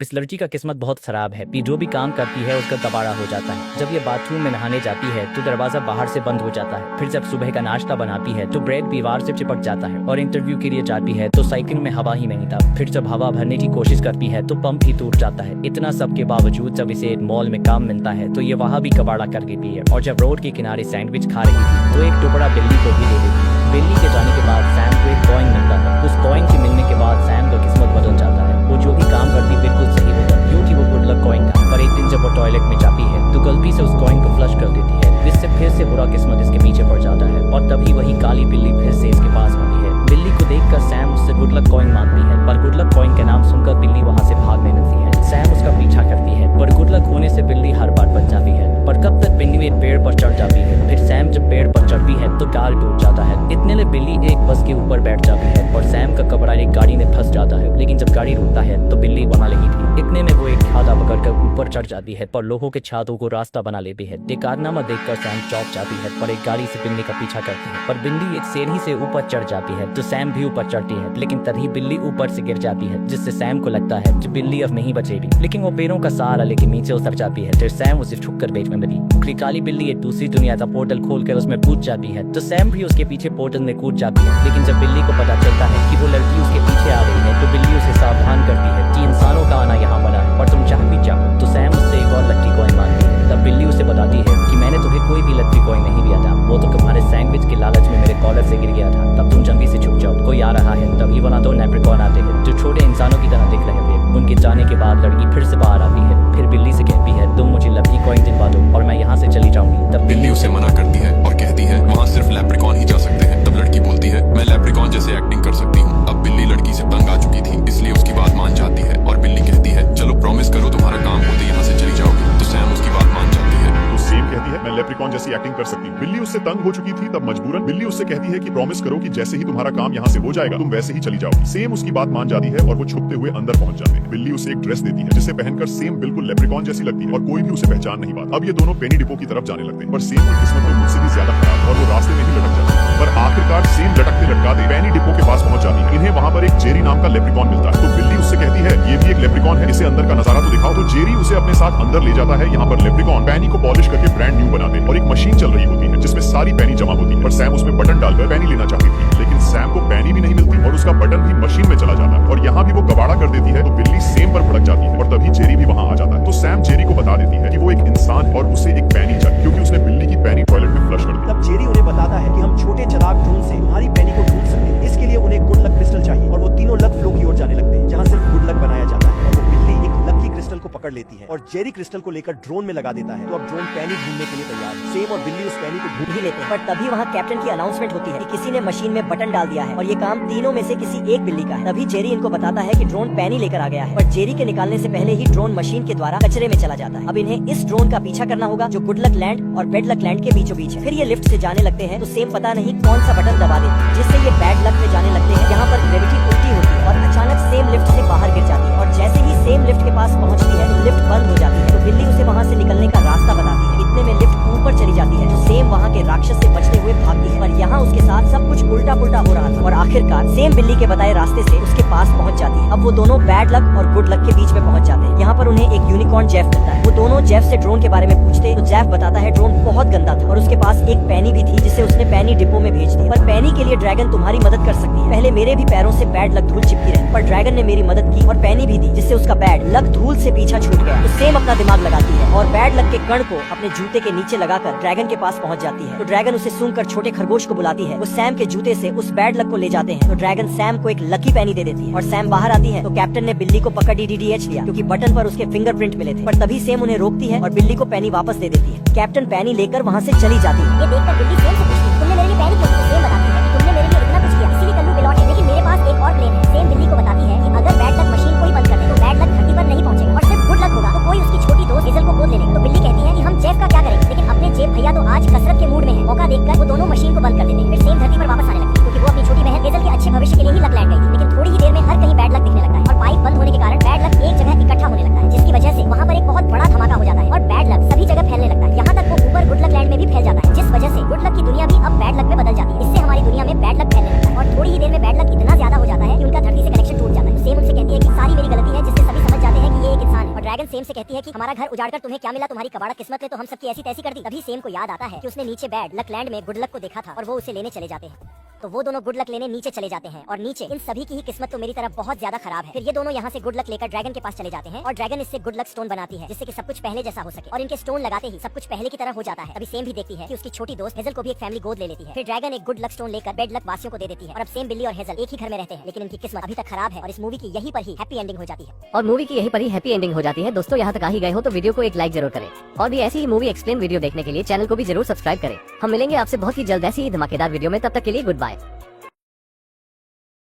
इस लड़की का किस्मत बहुत खराब है। जो भी काम करती है उसका गबाड़ा हो जाता है। जब ये बाथरूम में नहाने जाती है तो दरवाजा बाहर से बंद हो जाता है। फिर जब सुबह का नाश्ता बनाती है तो ब्रेड दीवार से चिपक जाता है। और इंटरव्यू के लिए जाती है तो साइकिल में हवा ही नहीं था। फिर जब हवा भरने की कोशिश करती है तो पंप ही टूट जाता है। इतना सब के बावजूद जब इसे एक मॉल में काम मिलता है तो ये वहाँ भी कबाड़ा कर देती है। और जब रोड के किनारे सैंडविच खा रही थी तो एक टुकड़ा बिल्ली को भी दे देती है। बिल्ली के जाने के बाद सैम को एक कॉइन मिलता है। उस कॉइन के मिलने के बाद सैम का किस्मत बदल जाता है। वो जो भी काम करती बिल्कुल सही होता है क्योंकि वो गुड लक कॉइन था। पर एक दिन जब वो टॉयलेट में जाती है तो गलती से उस कॉइन को फ्लश कर देती है, जिससे फिर से बुरा किस्मत इसके पीछे पड़ जाता है। और तभी वही काली बिल्ली फिर से इसके पास आती है। बिल्ली को देखकर सैम उससे गुड लक कॉइन मांगती है, पर गुड लक कॉइन के नाम सुनकर बिल्ली वहाँ से भागने लगती है। सैम उसका पीछा करती है, पर गुड लक होने से बिल्ली हर बार बच जाती है। पर कब तक बिल्ली एक पेड़ पर चढ़ जाती है। फिर सैम जब पेड़ पर चढ़ती है तो डाल टूट जाता है। इतने में बिल्ली एक बस के ऊपर बैठ जाती है और सैम का कपड़ा एक गाड़ी में फंस जाता है। लेकिन जब गाड़ी रुकता है तो बिल्ली वहाँ लगी थी। इतने में वो एक छाता पकड़कर ऊपर चढ़ जाती है, पर लोगों के छातों को रास्ता बना लेती है। ये कारनामा देखकर सैम चौंक जाती है, पर एक गाड़ी से बिल्ली का पीछा करती है। पर बिल्ली एक सीढ़ी से ऊपर चढ़ जाती है तो सैम भी ऊपर चढ़ती है। लेकिन तभी बिल्ली ऊपर से गिर जाती है, जिससे सैम को लगता है कि बिल्ली अब नहीं बचेगी। लेकिन वो पेड़ों का सहारा लेके नीचे उतर जाती है। फिर सैम उसे ठुक्कर बेच में मिली। काली बिल्ली एक दूसरी दुनिया का पोर्टल खोलकर उसमें कूद जाती है तो सैम भी उसके पीछे पोर्टल में कूद जाती है। लेकिन जब बिल्ली को पता चलता है कि वो लड़की उसके पीछे आ रही है तो बिल्ली उसे सावधान करती है कि इंसानों का आना यहाँ मना है और तुम चाह भी चाहो। तो सैम उससे एक और लकी कॉइन मांगती है। तब बिल्ली उसे बताती है कि मैंने तुम्हें कोई भी लकी कॉइन नहीं दिया था, वो तो तुम्हारे सैंडविच के लालच में मेरे कॉलर से गिर गया था। तब तुम जल्दी से छुप जाओ, कोई आ रहा है। तभी वहाँ दो लेप्रिकॉन आते हैं जो छोटे इंसानों की तरह दिख रहे थे। उनके जाने के बाद लड़की फिर से बाहर आती है। फिर बिल्ली से कहती है तुम मुझे लकी कॉइन दिलवा दो और मैं यहाँ से चली जाऊंगी। तब बिल्ली उसे मना करती है और कहती है वहाँ सिर्फ लेप्रिकॉन ही जा सकते हैं। तब लड़की बोलती है मैं लेप्रिकॉन जैसे एक्टिंग कर सकती हूँ। अब बिल्ली लड़की से तंग आ चुकी थी, इसलिए उसकी बात मान जाती है। और बिल्ली कहती है चलो प्रॉमिस करो तुम्हारा काम होते यहाँ से चली जाओगी। तो सैम उसकी बात मान जाती है। तो सेम कहती है मैं लेप्रिकॉन जैसी एक्टिंग कर सकती हूँ। बिल्ली उससे तंग हो चुकी थी, तब मजबूरन बिल्ली उससे कहती है कि प्रॉमिस करो कि जैसे ही तुम्हारा काम यहाँ से हो जाएगा तुम वैसे ही चली जाओगी। सेम उसकी बात मान जाती है और वो छुपते हुए अंदर पहुंच जाते हैं। बिल्ली उसे एक ड्रेस देती है जिसे पहनकर सेम बिल्कुल लेप्रिकॉन जैसी लगती है और कोई भी उसे पहचान नहीं पाता। अब ये दोनों पेनी डिपो की तरफ जाने लगते हैं, पर सेम की किस्मत में मुझसे भी ज्यादा खराब और वो रास्ते में ही लटक जाती है। पर आखिरकार सेम लटकते लटकाते पेनी डिपो के पास पहुंच जाती है। इन्हें वहाँ पर एक जेरी नाम का लेप्रिकॉन मिलता है। तो बिल्ली उससे कहती है ये भी एक लेप्रिकॉन है, इसे अंदर का नजारा तो दिखाओ। तो जेरी उसे अपने साथ अंदर ले जाता है। यहाँ पर लेप्रिकॉन पैनी को पॉलिश करके ब्रांड न्यू बनाते हैं और एक मशीन चल रही होती है जिसमें सारी पैनी जमा होती है। पर सैम उसमें बटन डालकर पैनी लेना चाहती थी, लेकिन सैम को पैनी भी नहीं मिलती और उसका बटन भी मशीन में चला जाता है। और यहाँ भी वो कबाड़ा कर देती है तो बिल्ली सेम पर भड़क जाती है और तभी जेरी भी वहाँ आ जाता है। तो सैम जेरी को बता देती है कि वो एक इंसान है और उसे एक पैनी चाहिए क्योंकि उसने बिल्ली की पैनी टॉयलेट में फ्लश कर दी। तब जेरी उन्हें बताता है कि हम छोटे चलाक ड्रोन से तुम्हारी पैनी को ढूंढ सकते हैं। इसके लिए उन्हें गुड लक क्रिस्टल चाहिए और वो तीनों लक फ्लो की ओर जाने लगते हैं जहाँ सिर्फ गुड लक बनाया जाता है। और वो बिल्ली एक लकी क्रिस्टल को पकड़ लेती है और जेरी क्रिस्टल को लेकर ड्रोन में लगा देता है। तो अब ड्रोन पैनी ढूंढने के लिए तैयार है। सेम और बिल्ली उस पैनी को ढूंढ ही लेते हैं, पर तभी वहाँ कैप्टन की अनाउंसमेंट होती है कि किसी ने मशीन में बटन डाल दिया है और ये काम तीनों में से किसी एक बिल्ली का है। तभी जेरी इनको बताता है कि ड्रोन पैनी लेकर आ गया है, पर जेरी के निकालने से पहले ही ड्रोन मशीन के द्वारा कचरे में चला जाता है। अब इन्हें इस ड्रोन का पीछा करना होगा जो गुड लक लैंड और बैड लक लैंड के बीचों बीच है। फिर ये लिफ्ट से जाने लगते हैं तो सेम पता नहीं कौन सा बटन दबा देती है जिससे ये बैड लक में जाने लगते हैं। यहाँ पर ग्रेविटी उल्टी होती है और अचानक सेम लिफ्ट से बाहर गिर जाती है और जैसे ही सेम लिफ्ट के पास पहुँचती है तो लिफ्ट बंद हो जाती है। तो बिल्ली उसे वहाँ से निकलने का रास्ता बताती है। इतने में लिफ्ट ऊपर चली जाती है तो सेम वहाँ के राक्षस से बचते हुए भागती है, पर यहाँ उसके साथ सब कुछ उल्टा पुल्टा हो रहा था और आखिरकार सेम बिल्ली के बताए रास्ते से उसके पास पहुँच जाती है। अब वो दोनों बैड लक और गुड लक के बीच में पहुँच जाते हैं। यहाँ पर उन्हें एक यूनिकॉर्न जेफ मिलता है। वो दोनों जेफ से ड्रोन के बारे में पूछते तो जेफ बताता है ड्रोन बहुत गंदा था और उसके पास एक पैनी भी थी जिसे उसने पैनी डिपो में भेज दी, पर पैनी के लिए ड्रैगन तुम्हारी मदद कर सकती है। पहले मेरे भी पैरों से बैड लक धूल चिपकी रही, पर ड्रैगन ने मेरी मदद की और पैनी भी दी जिससे उसका बैड लक धूल से पीछा छूट गया। तो सेम अपना दिमाग लगाती है और बैड लक के कण को अपने जूते के नीचे लगाकर ड्रैगन के पास पहुंच जाती है। तो ड्रैगन उसे सूंघकर छोटे खरगोश को बुलाती है। वो सैम के जूते से उस बैड लक को ले जाते हैं। तो ड्रैगन सैम को एक लकी पैनी दे देती है और सैम बाहर आती है तो कैप्टन ने बिल्ली को पकड़ DDH लिया क्योंकि बटन पर उसके फिंगरप्रिंट मिले थे। पर तभी सेम उन्हें रोकती है और बिल्ली को पैनी वापस दे देती है। कैप्टन पैनी लेकर वहाँ से चली जाती है। ये देखकर बिल्ली सेम से पूछती है तुमने मेरे लिए पैनी क्यों दी? सेम बताती है कि तुमने मेरे लिए इतना कुछ किया इसीलिए कल्लू बिलौट है, लेकिन मेरे पास एक और प्लान है। सेम बिल्ली को बताती है कि अगर बैड लक मशीन को ही बंद कर दे तो बैड लक धरती पर नहीं पहुंचेगा और सिर्फ गुड लक होगा। तो कोई उसकी छोटी दोस्त हेजल को गोद ले लेगा। तो बिल्ली कहती है कि हम जेफ का क्या करेंगे, लेकिन अपने जेफ भैया तो आज कसरत के मूड में है। मौका देखकर वो दोनों मशीन को बंद कर देते हैं। फिर सेम धरती पर वापस आने लगती है क्योंकि वो अपनी छोटी बहन हेजल के अच्छे भविष्य के लिए ही लक लैंड गई थी। लेकिन थोड़ी ही देर में हर कहीं बैड लक दिखने लगता है और पाइप बंद होने के कारण बैड लक एक जगह इकट्ठा होने लगता है, जिसकी वजह से वहाँ पर एक बहुत बड़ा धमाका हो जाता है और बैड लक सभी जगह फैलने लगता है। यहाँ तक वो ऊपर गुड लक लैंड में भी फैल जाता है, जिस वजह से गुड लक की दुनिया भी अब बैड लक में बदल जाती है। इससे हमारी दुनिया में बैड लक फैलने लगता है और थोड़ी ही देर में बैड लक इतना ज्यादा हो जाता है कि उनका धरती से कनेक्शन ड्रैगन सेम से कहती है कि हमारा घर उजाड़कर तुम्हें क्या मिला, तुम्हारी कबाड़ा किस्मत ने तो हम सबकी ऐसी तैसी कर दी। तभी सेम को याद आता है कि उसने नीचे बैड लक लैंड में गुड लक को देखा था और वो उसे लेने चले जाते हैं। तो वो दोनों गुड लक लेने नीचे चले जाते हैं और नीचे इन सभी की ही किस्मत तो मेरी तरफ बहुत ज्यादा खराब है। फिर ये दोनों यहाँ से गुड लक लेकर ड्रैगन के पास चले जाते हैं और ड्रैगन इससे गुड लक स्टोन बनाती है जिससे कि सब कुछ पहले जैसा हो सके। और इनके स्टोन लगाते ही सब कुछ पहले की तरह हो जाता है। तभी सेम भी देखती है कि उसकी छोटी दोस्त हेजल को भी एक फैमिली गोद ले लेती है। फिर ड्रैगन एक गुड लक स्टोन लेकर बेड लक वासियों को दे देती है और अब सेम, बिल्ली और हेजल एक ही घर में रहते हैं, लेकिन इनकी किस्मत अभी तक खराब है और इस मूवी की यहीं पर ही हैप्पी एंडिंग हो जाती है। और मूवी की यहीं पर ही हैप्पी एंडिंग हो जाती है। दोस्तों यहाँ तक आ ही गए हो तो वीडियो को एक लाइक जरूर करें और भी ऐसी ही मूवी एक्सप्लेन वीडियो देखने के लिए चैनल को भी जरूर सब्सक्राइब करें। हम मिलेंगे आपसे बहुत ही जल्द ऐसी ही धमाकेदार वीडियो में, तब तक के लिए गुड बाय।